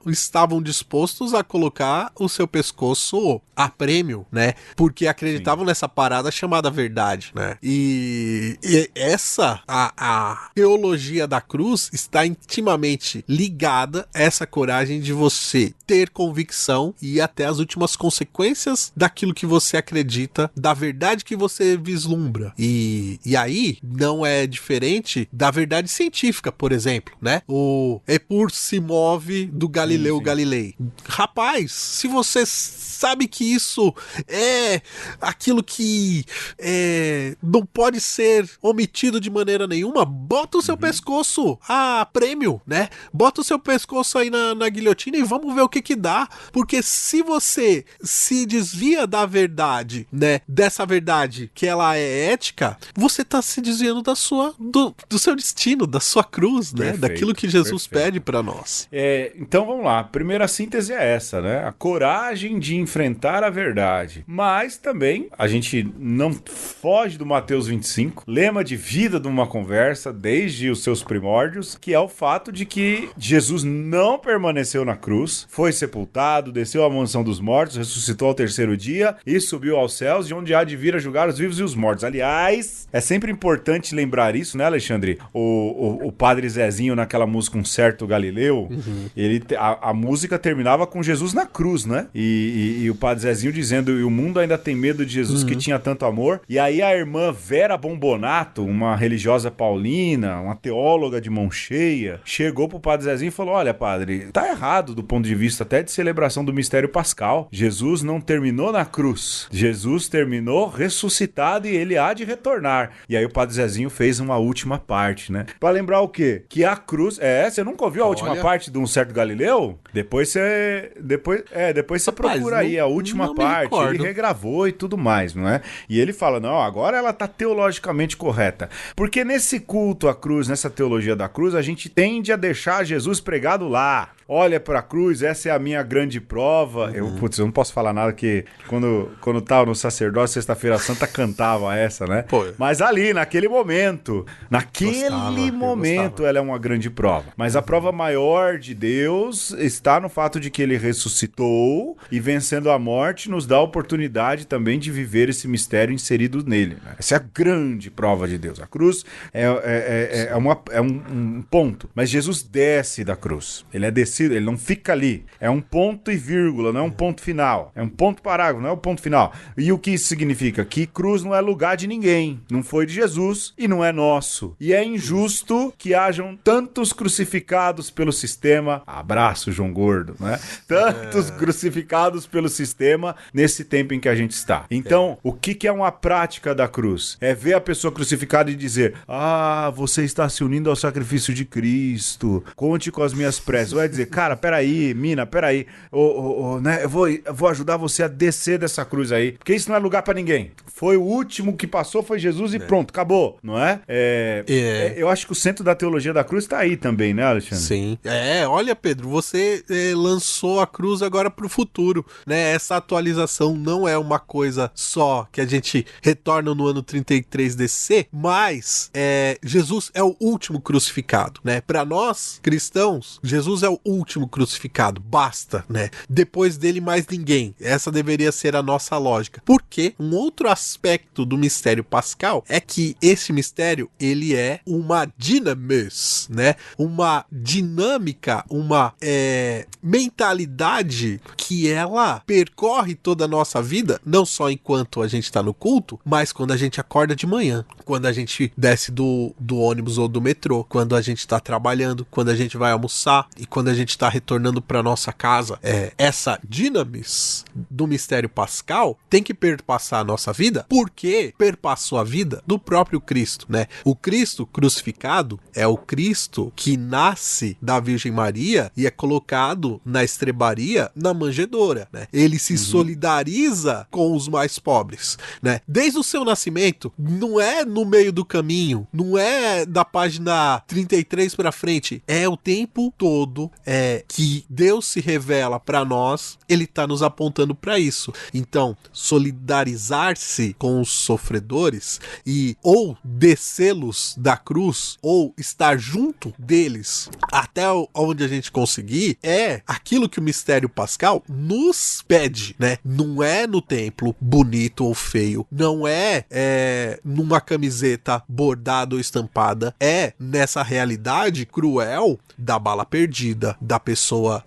estavam dispostos a colocar o seu pescoço a prêmio, né? Porque acreditavam nessa parada chamada verdade, né? E essa, a teologia da cruz está intimamente ligada a essa coragem de você ter convicção e ir até as últimas consequências daquilo que você acredita, da verdade que você vislumbra. E aí não é diferente da verdade científica, por exemplo, né? O Epur se move do Galileu Galilei. Rapaz, se você sabe que isso é aquilo que não pode ser omitido de maneira nenhuma, bota o seu pescoço a prêmio, né? Bota o seu pescoço aí na guilhotina e vamos ver o que dá, porque se você se desvia da verdade, né? Dessa verdade que ela é ética, você tá se desviando do seu destino, da sua cruz, né? Perfeito, daquilo que Jesus pede para nós. Então vamos lá, a primeira síntese é essa, né? A coragem de enfrentar a verdade, mas também a gente não foge do Mateus 25, lema de vida de uma conversa desde os seus primórdios, que é o fato de que Jesus não permaneceu na cruz, foi foi sepultado, desceu à mansão dos mortos, ressuscitou ao terceiro dia e subiu aos céus, de onde há de vir a julgar os vivos e os mortos. Aliás, é sempre importante lembrar isso, né, Alexandre? O padre Zezinho, naquela música Um Certo Galileu, a música terminava com Jesus na cruz, né? E o padre Zezinho dizendo, e o mundo ainda tem medo de Jesus que tinha tanto amor. E aí a irmã Vera Bombonato, uma religiosa paulina, uma teóloga de mão cheia, chegou pro padre Zezinho e falou, olha, padre, tá errado do ponto de vista até de celebração do mistério pascal. Jesus não terminou na cruz. Jesus terminou ressuscitado e ele há de retornar. E aí o padre Zezinho fez uma última parte, né? Pra lembrar o quê? Que a cruz... você nunca ouviu a última parte de Um Certo Galileu? Depois você procura aí a última parte. Ele regravou e tudo mais, não é? E ele fala, não, agora ela tá teologicamente correta. Porque nesse culto à cruz, nessa teologia da cruz, a gente tende a deixar Jesus pregado lá. Olha pra cruz, essa é a minha grande prova. Eu não posso falar nada que quando tava no sacerdócio, sexta-feira santa, cantava essa, né? Pô. Mas ali, naquele momento, ela é uma grande prova. Mas a prova maior de Deus está no fato de que ele ressuscitou e vencendo a morte nos dá a oportunidade também de viver esse mistério inserido nele, né? Essa é a grande prova de Deus. A cruz é um ponto, mas Jesus desce da cruz. Ele é descido, ele não fica ali. É um ponto e vírgula, não é um ponto final. É um ponto parágrafo, não é um ponto final. E o que isso significa? Que cruz não é lugar de ninguém. Não foi de Jesus e não é nosso. E é injusto que hajam tantos crucificados pelo sistema. Abraço, João Gordo, né? Tantos crucificados pelo sistema nesse tempo em que a gente está. Então, o que é uma prática da cruz? É ver a pessoa crucificada e dizer, você está se unindo ao sacrifício de Cristo, conte com as minhas preces. Vai dizer, cara, peraí, mina, peraí, né? Eu vou ajudar você a descer dessa cruz aí, porque isso não é lugar pra ninguém. Foi o último que passou, foi Jesus e pronto, acabou, não é? Eu acho que o centro da teologia da cruz tá aí também, né, Alexandre? Sim. Olha, Pedro, você lançou a cruz agora pro futuro, né? Essa atualização não é uma coisa só que a gente retorna no ano 33 DC, mas Jesus é o último crucificado, né? Para nós, cristãos, Jesus é o último crucificado, basta, né? Depois dele mais ninguém. Essa deveria ser a nossa lógica. Porque um outro aspecto do mistério pascal é que esse mistério, ele é uma dinamis, né? Uma dinâmica, uma mentalidade que ela percorre toda a nossa vida, não só enquanto a gente está no culto, mas quando a gente acorda de manhã, quando a gente desce do ônibus ou do metrô, quando a gente está trabalhando, quando a gente vai almoçar e quando a gente está retornando para nossa casa. Essa dinamis do mistério pascal tem que perpassar a nossa vida, porque perpassou a vida do próprio Cristo, né? O Cristo crucificado é o Cristo que nasce da Virgem Maria e é colocado na estrebaria, na manjedoura, né? Ele se solidariza com os mais pobres, né? Desde o seu nascimento, não é no meio do caminho, não é da página 33 para frente, é o tempo todo que Deus se revela para nós, ele está nos apontando para isso. Então, solidarizar-se com os sofredores e ou descê-los da cruz ou estar junto deles até onde a gente conseguir é aquilo que o mistério pascal nos pede, né? Não é no templo bonito ou feio, não é numa camiseta bordada ou estampada, é nessa realidade cruel da bala perdida, da pessoa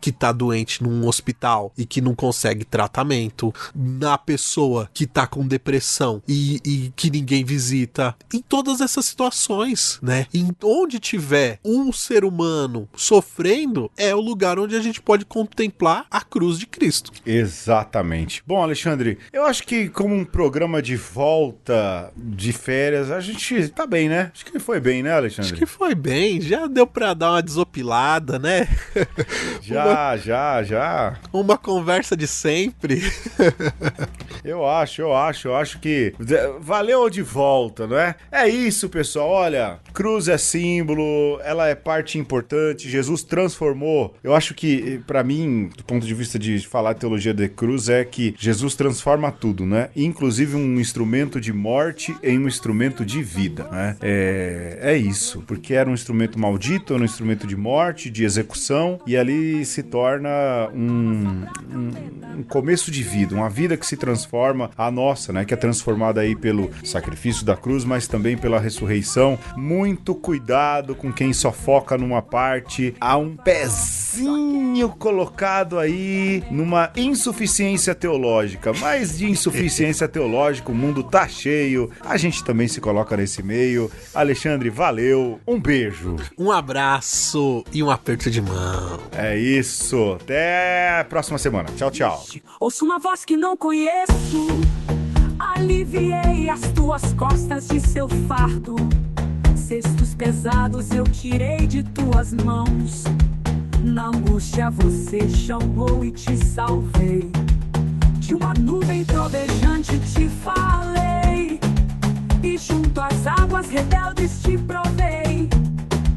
que tá doente num hospital e que não consegue tratamento, na pessoa que tá com depressão e que ninguém visita, em todas essas situações, né? Em onde tiver um ser humano sofrendo, é o lugar onde a gente pode contemplar a cruz de Cristo. Exatamente. Bom, Alexandre, eu acho que como um programa de volta de férias, a gente tá bem, né? Acho que foi bem, né, Alexandre? Acho que foi bem, já deu pra dar uma desopilada, né? Já. Uma conversa de sempre. Eu acho que valeu de volta, não é? É isso, pessoal, olha, cruz é símbolo, ela é parte importante, Jesus transformou. Eu acho que, pra mim, do ponto de vista de falar teologia de cruz, é que Jesus transforma tudo, né? Inclusive um instrumento de morte em um instrumento de vida, né? É isso, porque era um instrumento maldito, era um instrumento de morte, de execução, execução, e ali se torna um começo de vida, uma vida que se transforma, a nossa, né, que é transformada aí pelo sacrifício da cruz, mas também pela ressurreição. Muito cuidado com quem só foca numa parte, há um pezinho colocado aí numa insuficiência teológica, mas de insuficiência teológica o mundo tá cheio, a gente também se coloca nesse meio. Alexandre, valeu, um beijo. Um abraço e um aperto de mão. É isso, até a próxima semana. Tchau, tchau. Ouço uma voz que não conheço, aliviei as tuas costas de seu fardo. Cestos pesados eu tirei de tuas mãos. Na angústia você chamou e te salvei. De uma nuvem trovejante te falei, e junto às águas rebeldes te provei.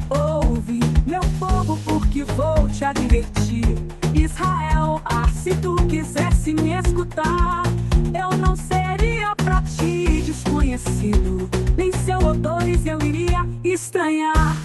Ouve, meu povo, porque vou te advertir. Israel, se tu quisesse me escutar, eu não seria pra ti desconhecido, nem seu odores eu iria estranhar.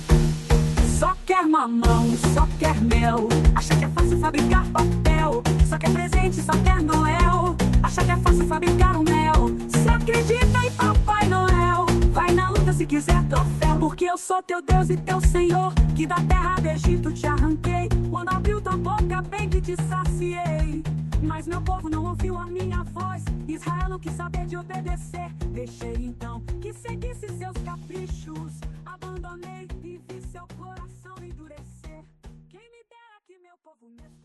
Só quer mamão, só quer mel, acha que é fácil fabricar papel. Só quer presente, só quer Noel, acha que é fácil fabricar um mel. Se acredita em Papai Noel, vai na luta se quiser troféu. Porque eu sou teu Deus e teu Senhor, que da terra do Egito te arranquei. Quando abriu tua boca, bem que te saciei. Mas meu povo não ouviu a minha voz, Israel não quis saber de obedecer. Deixei então que seguisse seus caprichos, abandonei e vi seu coração endurecer. Quem me dera que meu povo me escutasse.